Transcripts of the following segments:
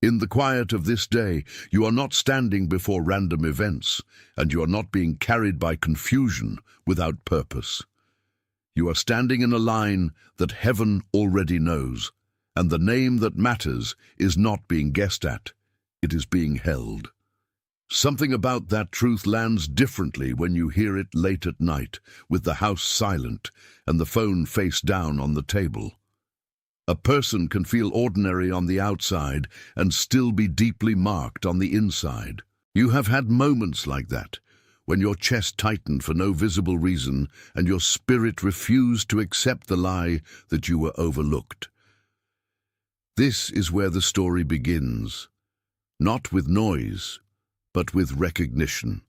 In the quiet of this day, you are not standing before random events, and you are not being carried by confusion without purpose. You are standing in a line that heaven already knows, and the name that matters is not being guessed at, it is being held. Something about that truth lands differently when you hear it late at night, with the house silent and the phone face down on the table. A person can feel ordinary on the outside and still be deeply marked on the inside. You have had moments like that, when your chest tightened for no visible reason and your spirit refused to accept the lie that you were overlooked. This is where the story begins, not with noise, but with recognition.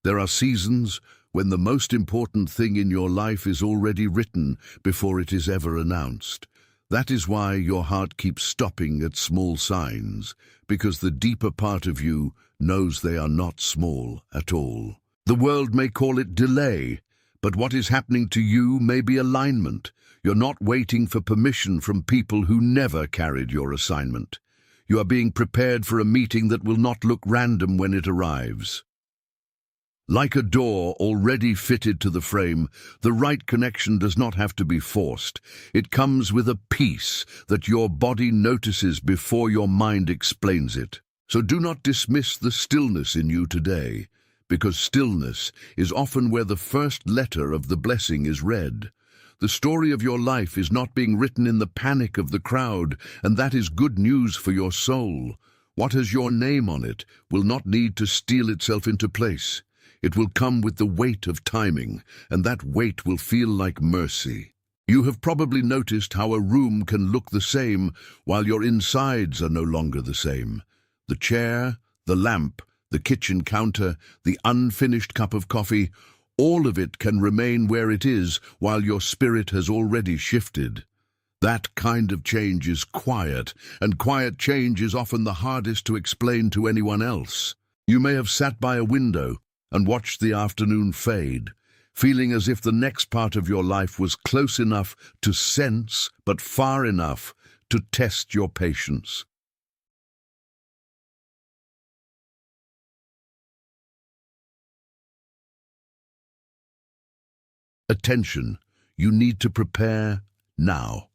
There are seasons when the most important thing in your life is already written before it is ever announced. That is why your heart keeps stopping at small signs, because the deeper part of you knows they are not small at all. The world may call it delay, but what is happening to you may be alignment. You're not waiting for permission from people who never carried your assignment. You are being prepared for a meeting that will not look random when it arrives. Like a door already fitted to the frame, the right connection does not have to be forced. It comes with a peace that your body notices before your mind explains it. So do not dismiss the stillness in you today, because stillness is often where the first letter of the blessing is read. The story of your life is not being written in the panic of the crowd, and that is good news for your soul. What has your name on it will not need to steel itself into place. It will come with the weight of timing, and that weight will feel like mercy. You have probably noticed how a room can look the same while your insides are no longer the same. The chair, the lamp, the kitchen counter, the unfinished cup of coffee, all of it can remain where it is while your spirit has already shifted. That kind of change is quiet, and quiet change is often the hardest to explain to anyone else. You may have sat by a window and watched the afternoon fade, feeling as if the next part of your life was close enough to sense, but far enough to test your patience. Attention, you need to prepare now.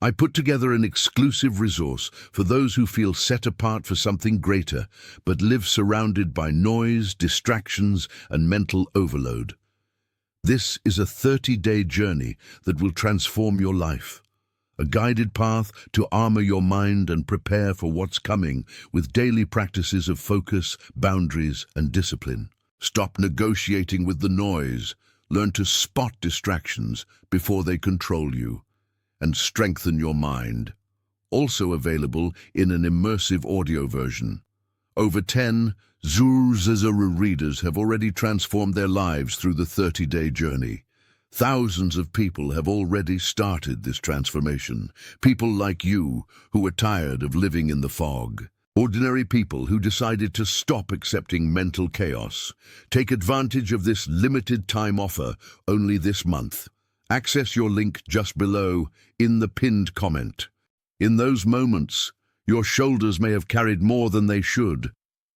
I put together an exclusive resource for those who feel set apart for something greater, but live surrounded by noise, distractions, and mental overload. This is a 30-day journey that will transform your life. A guided path to armor your mind and prepare for what's coming with daily practices of focus, boundaries, and discipline. Stop negotiating with the noise. Learn to spot distractions before they control you, and strengthen your mind. Also available in an immersive audio version. Over 10 Zuru readers have already transformed their lives through the 30-day journey. Thousands of people have already started this transformation. People like you who are tired of living in the fog. Ordinary people who decided to stop accepting mental chaos. Take advantage of this limited time offer only this month. Access your link just below in the pinned comment. In those moments, your shoulders may have carried more than they should,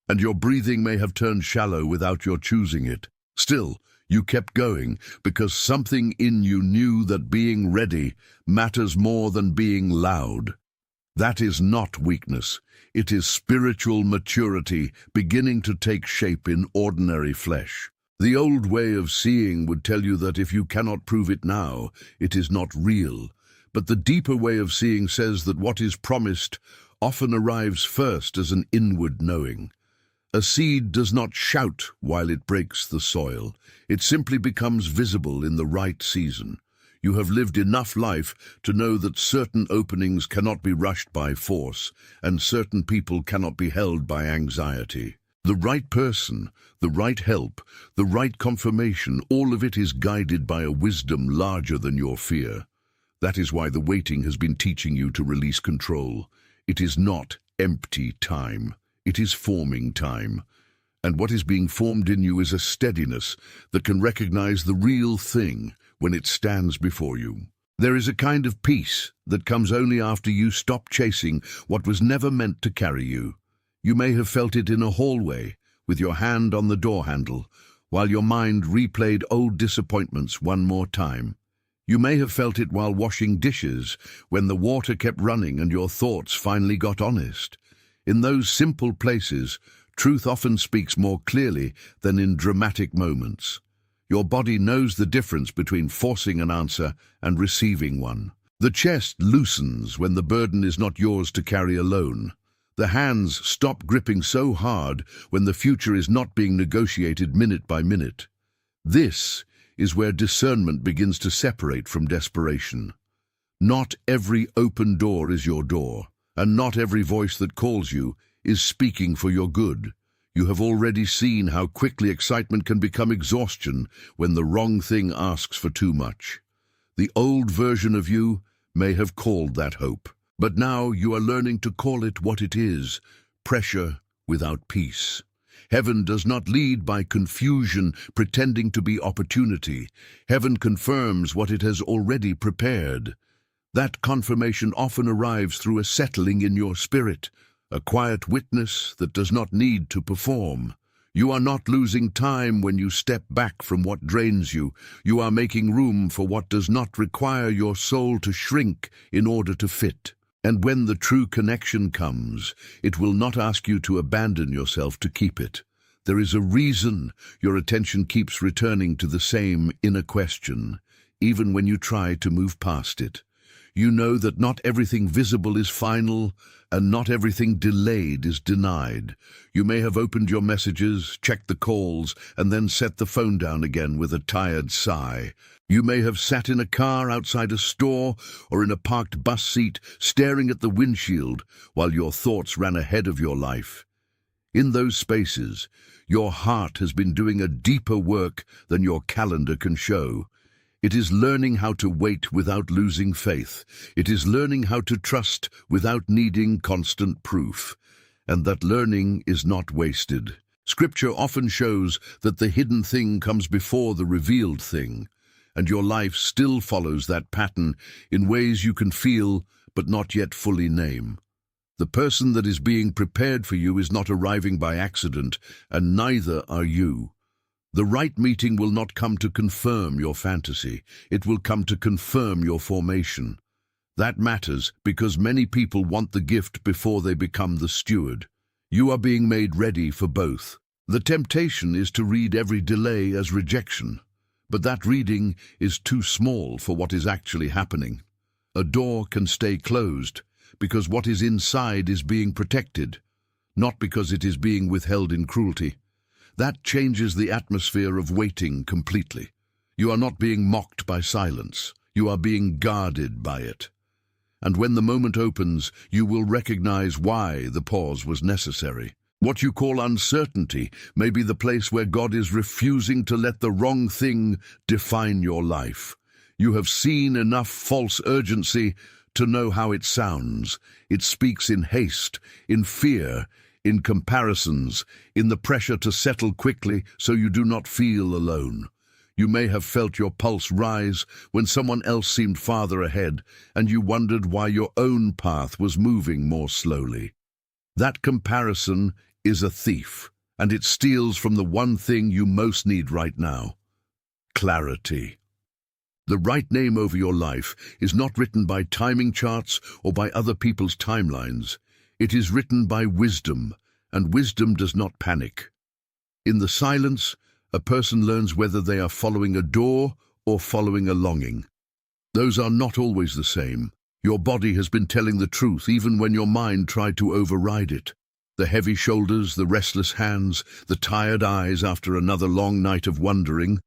and your breathing may have turned shallow without your choosing it. Still, you kept going because something in you knew that being ready matters more than being loud. That is not weakness. It is spiritual maturity beginning to take shape in ordinary flesh. The old way of seeing would tell you that if you cannot prove it now, it is not real. But the deeper way of seeing says that what is promised often arrives first as an inward knowing. A seed does not shout while it breaks the soil. It simply becomes visible in the right season. You have lived enough life to know that certain openings cannot be rushed by force, and certain people cannot be held by anxiety. The right person, the right help, the right confirmation, all of it is guided by a wisdom larger than your fear. That is why the waiting has been teaching you to release control. It is not empty time. It is forming time. And what is being formed in you is a steadiness that can recognize the real thing when it stands before you. There is a kind of peace that comes only after you stop chasing what was never meant to carry you. You may have felt it in a hallway, with your hand on the door handle, while your mind replayed old disappointments one more time. You may have felt it while washing dishes, when the water kept running and your thoughts finally got honest. In those simple places, truth often speaks more clearly than in dramatic moments. Your body knows the difference between forcing an answer and receiving one. The chest loosens when the burden is not yours to carry alone. The hands stop gripping so hard when the future is not being negotiated minute by minute. This is where discernment begins to separate from desperation. Not every open door is your door, and not every voice that calls you is speaking for your good. You have already seen how quickly excitement can become exhaustion when the wrong thing asks for too much. The old version of you may have called that hope, but now you are learning to call it what it is: pressure without peace. Heaven does not lead by confusion pretending to be opportunity. Heaven confirms what it has already prepared. That confirmation often arrives through a settling in your spirit, a quiet witness that does not need to perform. You are not losing time when you step back from what drains you. You are making room for what does not require your soul to shrink in order to fit. And when the true connection comes, it will not ask you to abandon yourself to keep it. There is a reason your attention keeps returning to the same inner question, even when you try to move past it. You know that not everything visible is final, and not everything delayed is denied. You may have opened your messages, checked the calls, and then set the phone down again with a tired sigh. You may have sat in a car outside a store or in a parked bus seat, staring at the windshield while your thoughts ran ahead of your life. In those spaces, your heart has been doing a deeper work than your calendar can show. It is learning how to wait without losing faith. It is learning how to trust without needing constant proof. And that learning is not wasted. Scripture often shows that the hidden thing comes before the revealed thing, and your life still follows that pattern in ways you can feel but not yet fully name. The person that is being prepared for you is not arriving by accident, and neither are you. The right meeting will not come to confirm your fantasy. It will come to confirm your formation. That matters because many people want the gift before they become the steward. You are being made ready for both. The temptation is to read every delay as rejection, but that reading is too small for what is actually happening. A door can stay closed because what is inside is being protected, not because it is being withheld in cruelty. That changes the atmosphere of waiting completely. You are not being mocked by silence. You are being guarded by it. And when the moment opens, you will recognize why the pause was necessary. What you call uncertainty may be the place where God is refusing to let the wrong thing define your life. You have seen enough false urgency to know how it sounds. It speaks in haste, in fear, in comparisons, in the pressure to settle quickly so you do not feel alone. You may have felt your pulse rise when someone else seemed farther ahead, and you wondered why your own path was moving more slowly. That comparison is a thief, and it steals from the one thing you most need right now: clarity. The right name over your life is not written by timing charts or by other people's timelines. It is written by wisdom, and wisdom does not panic. In the silence, a person learns whether they are following a door or following a longing. Those are not always the same. Your body has been telling the truth even when your mind tried to override it. The heavy shoulders, the restless hands, the tired eyes after another long night of wondering,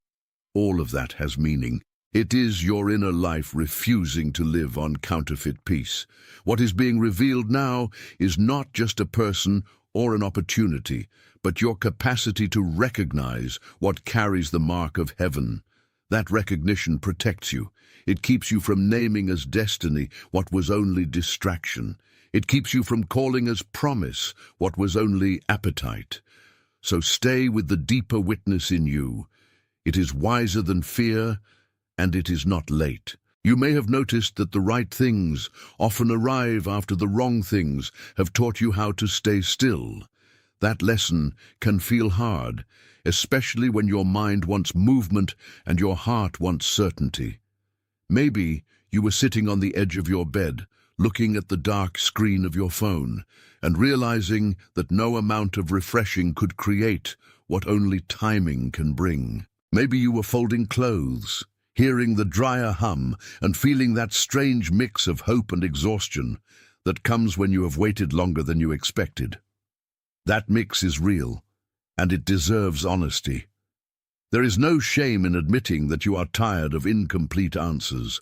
all of that has meaning. It is your inner life refusing to live on counterfeit peace. What is being revealed now is not just a person or an opportunity, but your capacity to recognize what carries the mark of heaven. That recognition protects you. It keeps you from naming as destiny what was only distraction. It keeps you from calling as promise what was only appetite. So stay with the deeper witness in you. It is wiser than fear, and it is not late. You may have noticed that the right things often arrive after the wrong things have taught you how to stay still. That lesson can feel hard, especially when your mind wants movement and your heart wants certainty. Maybe you were sitting on the edge of your bed, looking at the dark screen of your phone, and realizing that no amount of refreshing could create what only timing can bring. Maybe you were folding clothes, hearing the dryer hum and feeling that strange mix of hope and exhaustion that comes when you have waited longer than you expected. That mix is real, and it deserves honesty. There is no shame in admitting that you are tired of incomplete answers,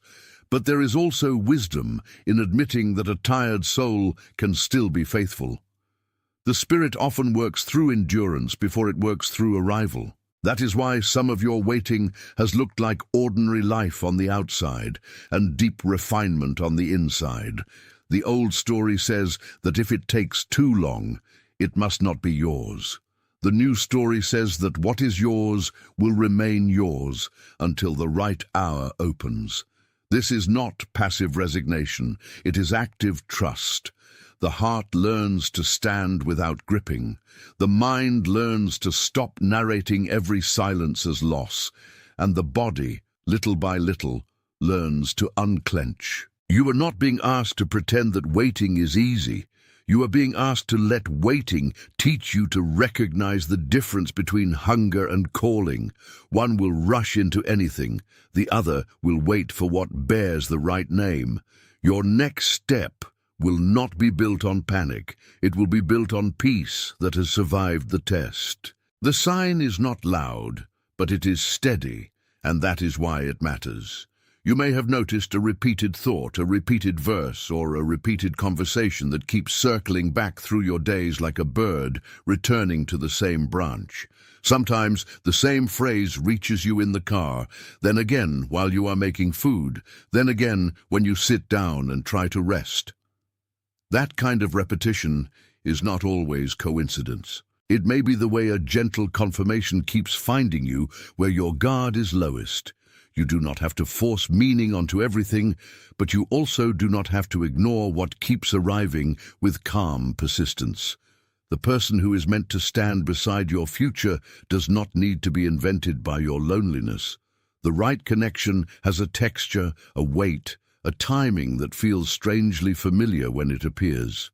but there is also wisdom in admitting that a tired soul can still be faithful. The Spirit often works through endurance before it works through arrival. That is why some of your waiting has looked like ordinary life on the outside and deep refinement on the inside. The old story says that if it takes too long, it must not be yours. The new story says that what is yours will remain yours until the right hour opens. This is not passive resignation, it is active trust. The heart learns to stand without gripping. The mind learns to stop narrating every silence as loss. And the body, little by little, learns to unclench. You are not being asked to pretend that waiting is easy. You are being asked to let waiting teach you to recognize the difference between hunger and calling. One will rush into anything, the other will wait for what bears the right name. Your next step will not be built on panic. It will be built on peace that has survived the test. The sign is not loud, but it is steady, and that is why it matters. You may have noticed a repeated thought, a repeated verse, or a repeated conversation that keeps circling back through your days like a bird returning to the same branch. Sometimes the same phrase reaches you in the car, then again while you are making food, then again when you sit down and try to rest. That kind of repetition is not always coincidence. It may be the way a gentle confirmation keeps finding you where your guard is lowest. You do not have to force meaning onto everything, but you also do not have to ignore what keeps arriving with calm persistence. The person who is meant to stand beside your future does not need to be invented by your loneliness. The right connection has a texture, a weight, a timing that feels strangely familiar when it appears.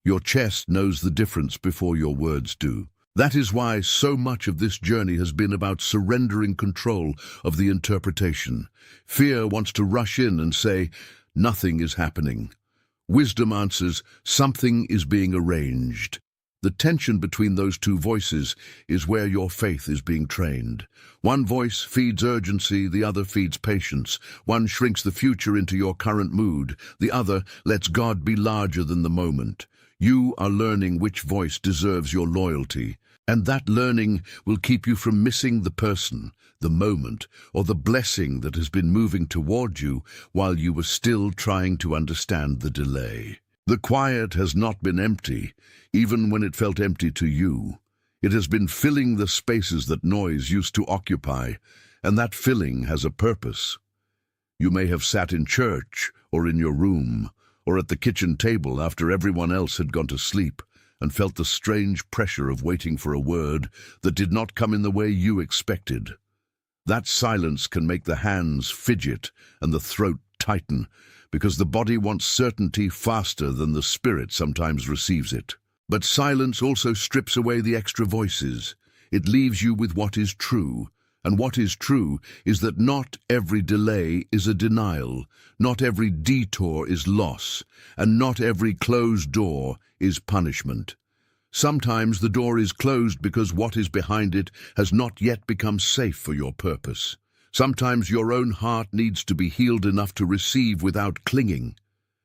Your chest knows the difference before your words do. That is why so much of this journey has been about surrendering control of the interpretation. Fear wants to rush in and say, nothing is happening. Wisdom answers, something is being arranged. The tension between those two voices is where your faith is being trained. One voice feeds urgency, the other feeds patience. One shrinks the future into your current mood, the other lets God be larger than the moment. You are learning which voice deserves your loyalty, and that learning will keep you from missing the person, the moment, or the blessing that has been moving toward you while you were still trying to understand the delay. The quiet has not been empty, even when it felt empty to you. It has been filling the spaces that noise used to occupy, and that filling has a purpose. You may have sat in church, or in your room, or at the kitchen table after everyone else had gone to sleep, and felt the strange pressure of waiting for a word that did not come in the way you expected. That silence can make the hands fidget and the throat tighten, because the body wants certainty faster than the spirit sometimes receives it. But silence also strips away the extra voices. It leaves you with what is true, and what is true is that not every delay is a denial, not every detour is loss, and not every closed door is punishment. Sometimes the door is closed because what is behind it has not yet become safe for your purpose. Sometimes your own heart needs to be healed enough to receive without clinging.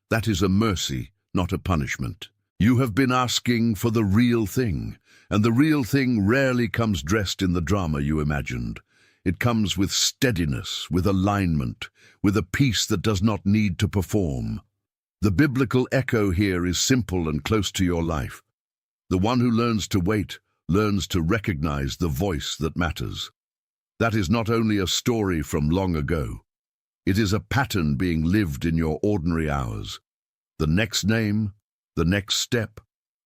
That is a mercy, not a punishment. You have been asking for the real thing, and the real thing rarely comes dressed in the drama you imagined. It comes with steadiness, with alignment, with a peace that does not need to perform. The biblical echo here is simple and close to your life. The one who learns to wait learns to recognize the voice that matters. That is not only a story from long ago. It is a pattern being lived in your ordinary hours. The next name, the next step,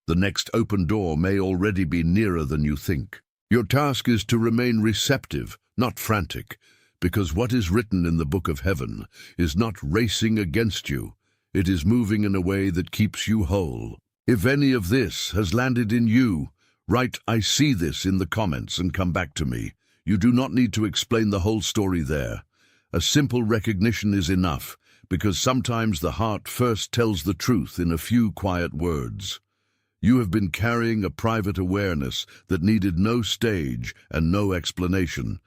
the next open door may already be nearer than you think. Your task is to remain receptive, not frantic, because what is written in the book of heaven is not racing against you. It is moving in a way that keeps you whole. If any of this has landed in you, write "I see this" in the comments and come back to me. You do not need to explain the whole story there. A simple recognition is enough, because sometimes the heart first tells the truth in a few quiet words. You have been carrying a private awareness that needed no stage and no explanation.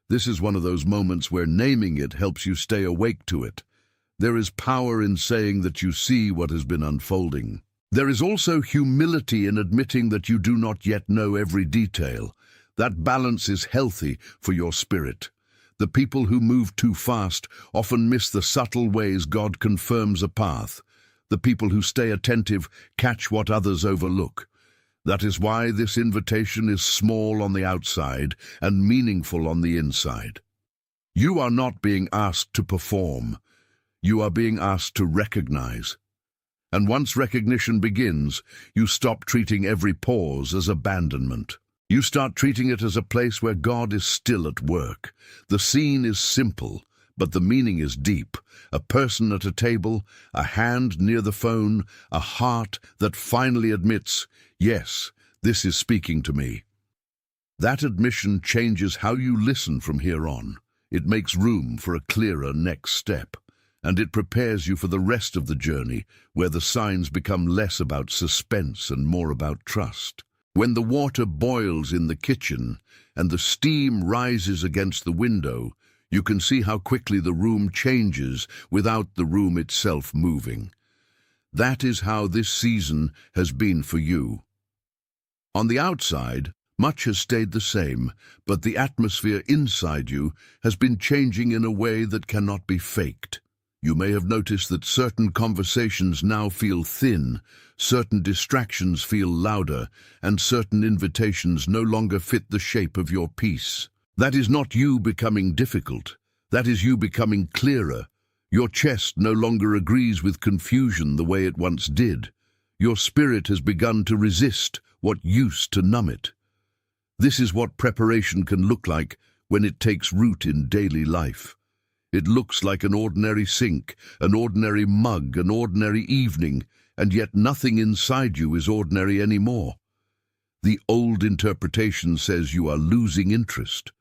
This is one of those moments where naming it helps you stay awake to it. There is power in saying that you see what has been unfolding. There is also humility in admitting that you do not yet know every detail. That balance is healthy for your spirit. The people who move too fast often miss the subtle ways God confirms a path. The people who stay attentive catch what others overlook. That is why this invitation is small on the outside and meaningful on the inside. You are not being asked to perform. You are being asked to recognize. And once recognition begins, you stop treating every pause as abandonment. You start treating it as a place where God is still at work. The scene is simple, but the meaning is deep. A person at a table, a hand near the phone, a heart that finally admits, "Yes, this is speaking to me." That admission changes how you listen from here on. It makes room for a clearer next step, and it prepares you for the rest of the journey, where the signs become less about suspense and more about trust. When the water boils in the kitchen and the steam rises against the window, you can see how quickly the room changes without the room itself moving. That is how this season has been for you. On the outside, much has stayed the same, but the atmosphere inside you has been changing in a way that cannot be faked. You may have noticed that certain conversations now feel thin, certain distractions feel louder, and certain invitations no longer fit the shape of your peace. That is not you becoming difficult. That is you becoming clearer. Your chest no longer agrees with confusion the way it once did. Your spirit has begun to resist what used to numb it. This is what preparation can look like when it takes root in daily life. It looks like an ordinary sink, an ordinary mug, an ordinary evening, and yet nothing inside you is ordinary anymore. The old interpretation says you are losing interest.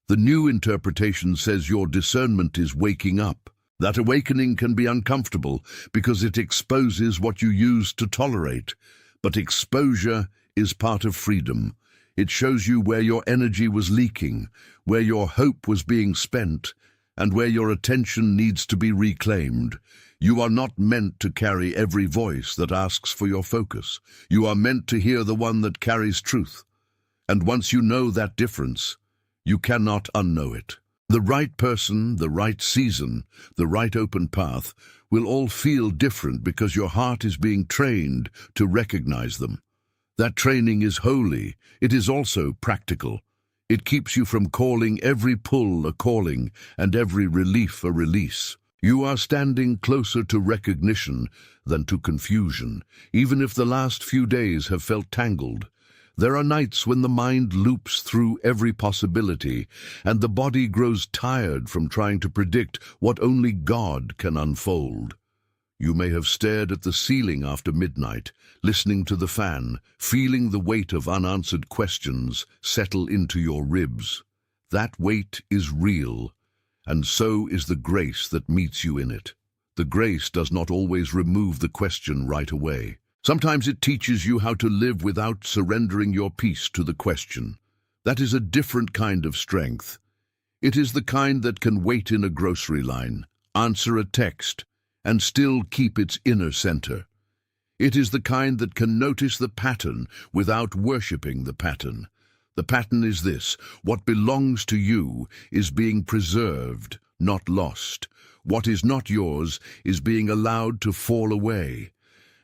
The new interpretation says your discernment is waking up. That awakening can be uncomfortable because it exposes what you used to tolerate. But exposure is part of freedom. It shows you where your energy was leaking, where your hope was being spent, and where your attention needs to be reclaimed. You are not meant to carry every voice that asks for your focus. You are meant to hear the one that carries truth. And once you know that difference, you cannot unknow it. The right person, the right season, the right open path will all feel different because your heart is being trained to recognize them. That training is holy. It is also practical. It keeps you from calling every pull a calling and every relief a release. You are standing closer to recognition than to confusion, even if the last few days have felt tangled. There are nights when the mind loops through every possibility, and the body grows tired from trying to predict what only God can unfold. You may have stared at the ceiling after midnight, listening to the fan, feeling the weight of unanswered questions settle into your ribs. That weight is real, and so is the grace that meets you in it. The grace does not always remove the question right away. Sometimes it teaches you how to live without surrendering your peace to the question. That is a different kind of strength. It is the kind that can wait in a grocery line, answer a text, and still keep its inner center. It is the kind that can notice the pattern without worshipping the pattern. The pattern is this: what belongs to you is being preserved, not lost. What is not yours is being allowed to fall away.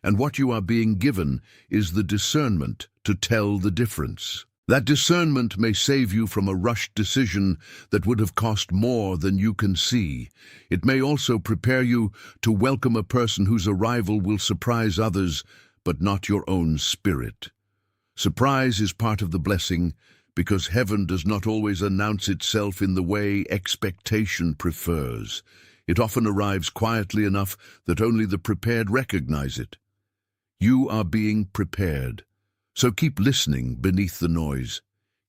And what you are being given is the discernment to tell the difference. That discernment may save you from a rushed decision that would have cost more than you can see. It may also prepare you to welcome a person whose arrival will surprise others, but not your own spirit. Surprise is part of the blessing, because heaven does not always announce itself in the way expectation prefers. It often arrives quietly enough that only the prepared recognize it. You are being prepared. So keep listening beneath the noise.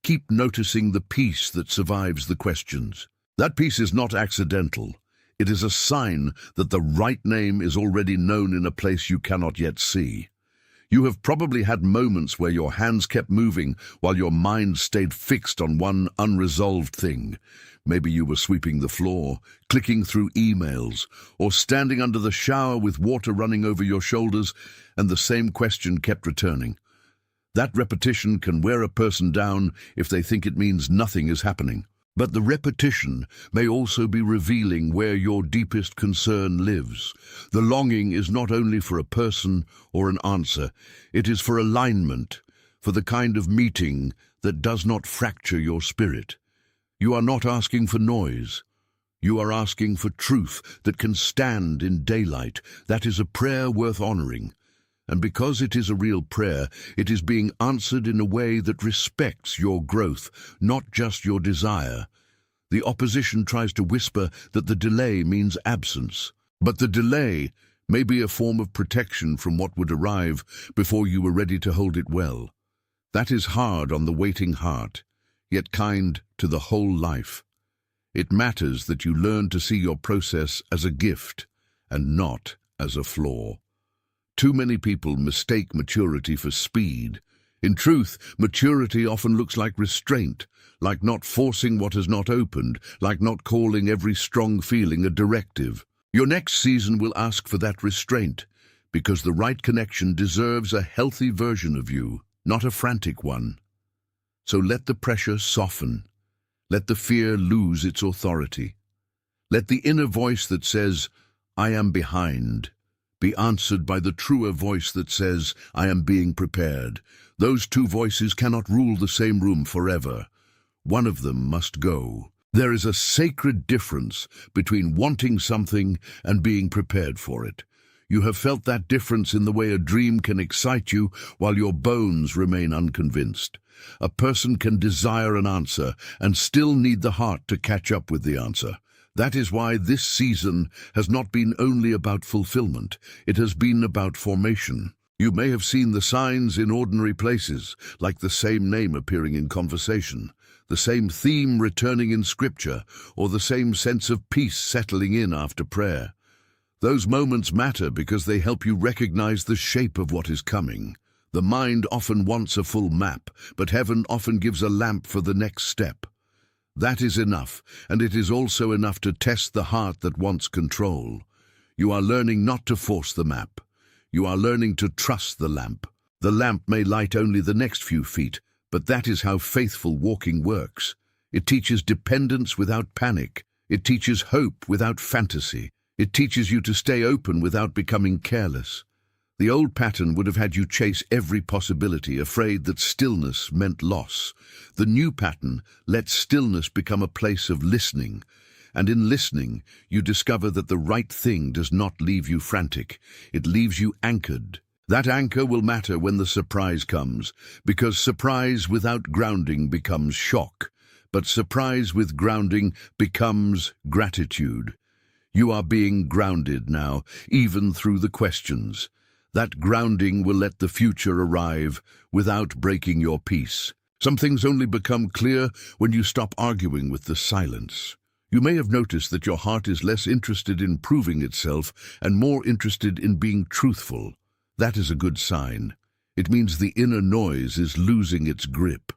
Keep noticing the peace that survives the questions. That peace is not accidental. It is a sign that the right name is already known in a place you cannot yet see. You have probably had moments where your hands kept moving while your mind stayed fixed on one unresolved thing. Maybe you were sweeping the floor, clicking through emails, or standing under the shower with water running over your shoulders, and the same question kept returning. That repetition can wear a person down if they think it means nothing is happening. But the repetition may also be revealing where your deepest concern lives. The longing is not only for a person or an answer, it is for alignment, for the kind of meeting that does not fracture your spirit. You are not asking for noise. You are asking for truth that can stand in daylight. That is a prayer worth honoring. And because it is a real prayer, it is being answered in a way that respects your growth, not just your desire. The opposition tries to whisper that the delay means absence, but the delay may be a form of protection from what would arrive before you were ready to hold it well. That is hard on the waiting heart, yet kind to the whole life. It matters that you learn to see your process as a gift and not as a flaw. Too many people mistake maturity for speed. In truth, maturity often looks like restraint, like not forcing what has not opened, like not calling every strong feeling a directive. Your next season will ask for that restraint, because the right connection deserves a healthy version of you, not a frantic one. So let the pressure soften. Let the fear lose its authority. Let the inner voice that says, "I am behind," be answered by the truer voice that says, "I am being prepared." Those two voices cannot rule the same room forever. One of them must go. There is a sacred difference between wanting something and being prepared for it. You have felt that difference in the way a dream can excite you while your bones remain unconvinced. A person can desire an answer and still need the heart to catch up with the answer. That is why this season has not been only about fulfillment, it has been about formation. You may have seen the signs in ordinary places, like the same name appearing in conversation, the same theme returning in scripture, or the same sense of peace settling in after prayer. Those moments matter because they help you recognize the shape of what is coming. The mind often wants a full map, but heaven often gives a lamp for the next step. That is enough, and it is also enough to test the heart that wants control. You are learning not to force the map. You are learning to trust the lamp. The lamp may light only the next few feet, but that is how faithful walking works. It teaches dependence without panic. It teaches hope without fantasy. It teaches you to stay open without becoming careless. The old pattern would have had you chase every possibility, afraid that stillness meant loss. The new pattern lets stillness become a place of listening. And in listening, you discover that the right thing does not leave you frantic. It leaves you anchored. That anchor will matter when the surprise comes, because surprise without grounding becomes shock, but surprise with grounding becomes gratitude. You are being grounded now, even through the questions. That grounding will let the future arrive without breaking your peace. Some things only become clear when you stop arguing with the silence. You may have noticed that your heart is less interested in proving itself and more interested in being truthful. That is a good sign. It means the inner noise is losing its grip.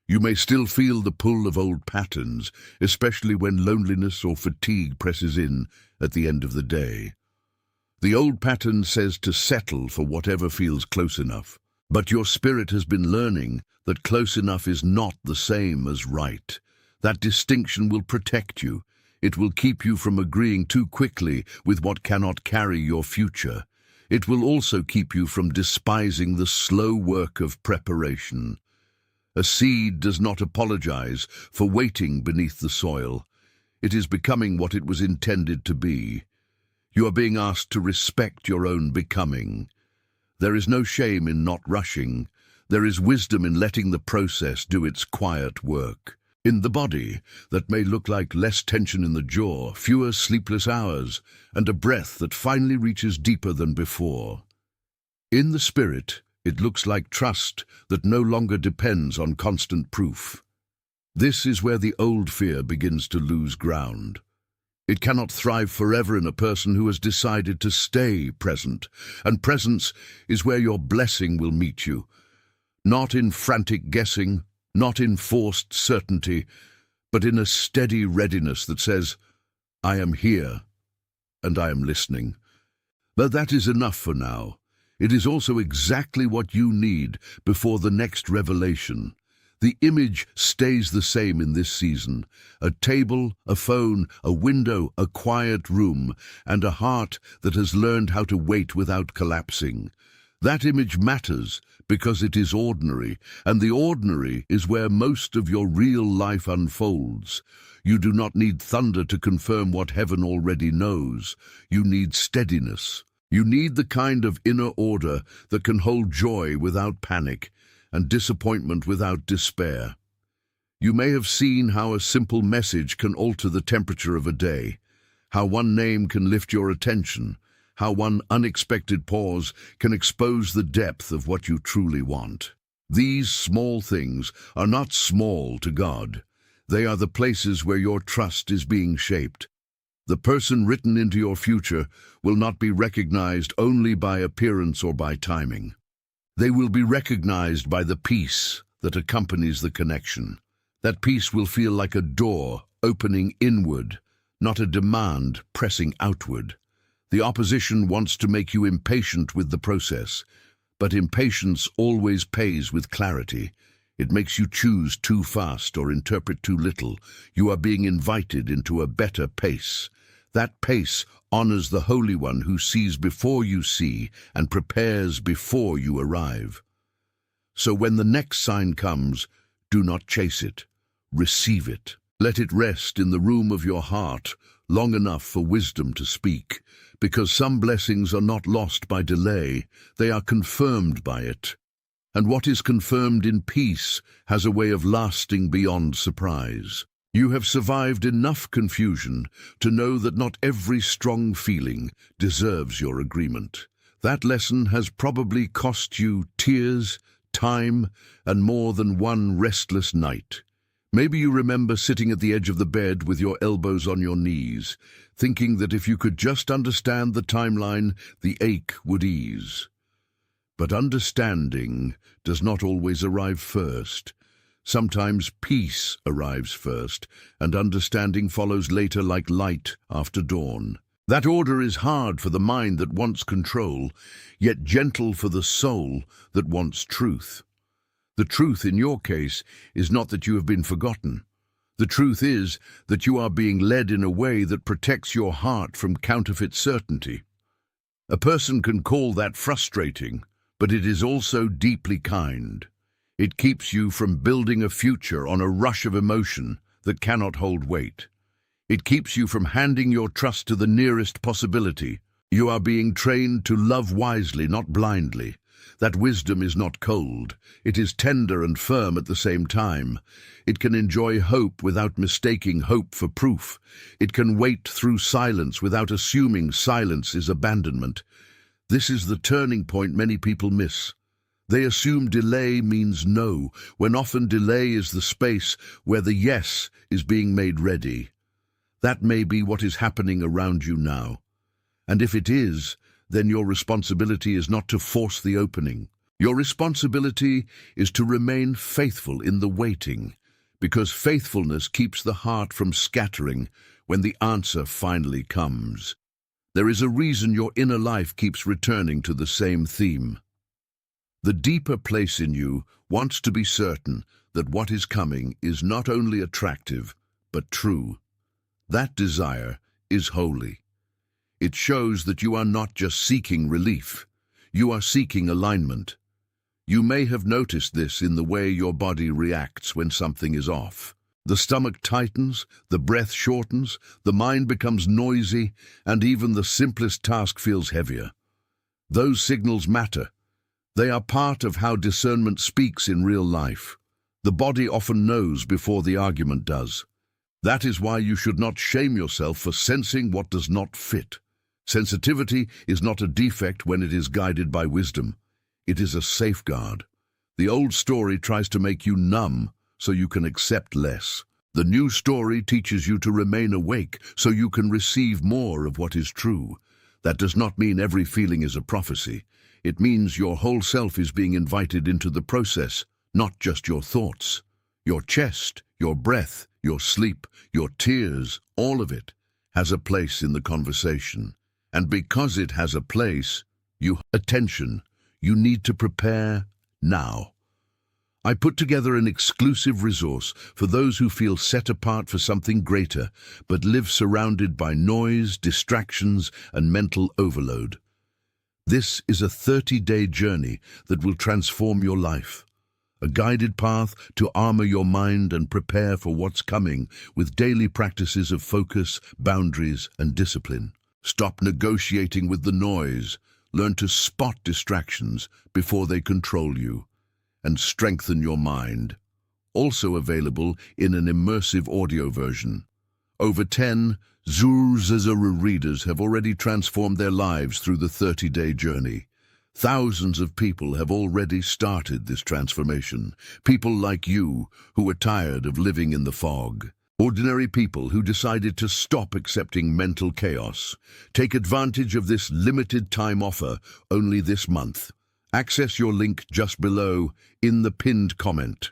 You may still feel the pull of old patterns, especially when loneliness or fatigue presses in at the end of the day. The old pattern says to settle for whatever feels close enough. But your spirit has been learning that close enough is not the same as right. That distinction will protect you. It will keep you from agreeing too quickly with what cannot carry your future. It will also keep you from despising the slow work of preparation. A seed does not apologize for waiting beneath the soil. It is becoming what it was intended to be. You are being asked to respect your own becoming. There is no shame in not rushing. There is wisdom in letting the process do its quiet work. In the body, that may look like less tension in the jaw, fewer sleepless hours, and a breath that finally reaches deeper than before. In the spirit, it looks like trust that no longer depends on constant proof. This is where the old fear begins to lose ground. It cannot thrive forever in a person who has decided to stay present, and presence is where your blessing will meet you. Not in frantic guessing, not in forced certainty, but in a steady readiness that says, I am here, and I am listening. But that is enough for now. It is also exactly what you need before the next revelation. The image stays the same in this season. A table, a phone, a window, a quiet room, and a heart that has learned how to wait without collapsing. That image matters because it is ordinary, and the ordinary is where most of your real life unfolds. You do not need thunder to confirm what heaven already knows. You need steadiness. You need the kind of inner order that can hold joy without panic and disappointment without despair. You may have seen how a simple message can alter the temperature of a day, how one name can lift your attention, how one unexpected pause can expose the depth of what you truly want. These small things are not small to God. They are the places where your trust is being shaped. The person written into your future will not be recognized only by appearance or by timing. They will be recognized by the peace that accompanies the connection. That peace will feel like a door opening inward, not a demand pressing outward. The opposition wants to make you impatient with the process, but impatience always pays with clarity. It makes you choose too fast or interpret too little. You are being invited into a better pace. That pace honors the Holy One who sees before you see and prepares before you arrive. So when the next sign comes, do not chase it. Receive it. Let it rest in the room of your heart long enough for wisdom to speak, because some blessings are not lost by delay, they are confirmed by it. And what is confirmed in peace has a way of lasting beyond surprise. You have survived enough confusion to know that not every strong feeling deserves your agreement. That lesson has probably cost you tears, time, and more than one restless night. Maybe you remember sitting at the edge of the bed with your elbows on your knees, thinking that if you could just understand the timeline, the ache would ease. But understanding does not always arrive first. Sometimes peace arrives first, and understanding follows later like light after dawn. That order is hard for the mind that wants control, yet gentle for the soul that wants truth. The truth in your case is not that you have been forgotten. The truth is that you are being led in a way that protects your heart from counterfeit certainty. A person can call that frustrating, but it is also deeply kind. It keeps you from building a future on a rush of emotion that cannot hold weight. It keeps you from handing your trust to the nearest possibility. You are being trained to love wisely, not blindly. That wisdom is not cold. It is tender and firm at the same time. It can enjoy hope without mistaking hope for proof. It can wait through silence without assuming silence is abandonment. This is the turning point many people miss. They assume delay means no, when often delay is the space where the yes is being made ready. That may be what is happening around you now. And if it is, then your responsibility is not to force the opening. Your responsibility is to remain faithful in the waiting, because faithfulness keeps the heart from scattering when the answer finally comes. There is a reason your inner life keeps returning to the same theme. The deeper place in you wants to be certain that what is coming is not only attractive, but true. That desire is holy. It shows that you are not just seeking relief, you are seeking alignment. You may have noticed this in the way your body reacts when something is off. The stomach tightens, the breath shortens, the mind becomes noisy, and even the simplest task feels heavier. Those signals matter. They are part of how discernment speaks in real life. The body often knows before the argument does. That is why you should not shame yourself for sensing what does not fit. Sensitivity is not a defect when it is guided by wisdom. It is a safeguard. The old story tries to make you numb so you can accept less. The new story teaches you to remain awake so you can receive more of what is true. That does not mean every feeling is a prophecy. It means your whole self is being invited into the process, not just your thoughts. Your chest, your breath, your sleep, your tears, all of it has a place in the conversation. And because it has a place, attention, you need to prepare now. I put together an exclusive resource for those who feel set apart for something greater, but live surrounded by noise, distractions, and mental overload. This is a 30-day journey that will transform your life. A guided path to armor your mind and prepare for what's coming with daily practices of focus, boundaries, and discipline. Stop negotiating with the noise. Learn to spot distractions before they control you, and strengthen your mind. Also available in an immersive audio version. Over 10 Zuru readers have already transformed their lives through the 30-day journey. Thousands of people have already started this transformation. People like you who are tired of living in the fog. Ordinary people who decided to stop accepting mental chaos. Take advantage of this limited time offer only this month. Access your link just below in the pinned comment.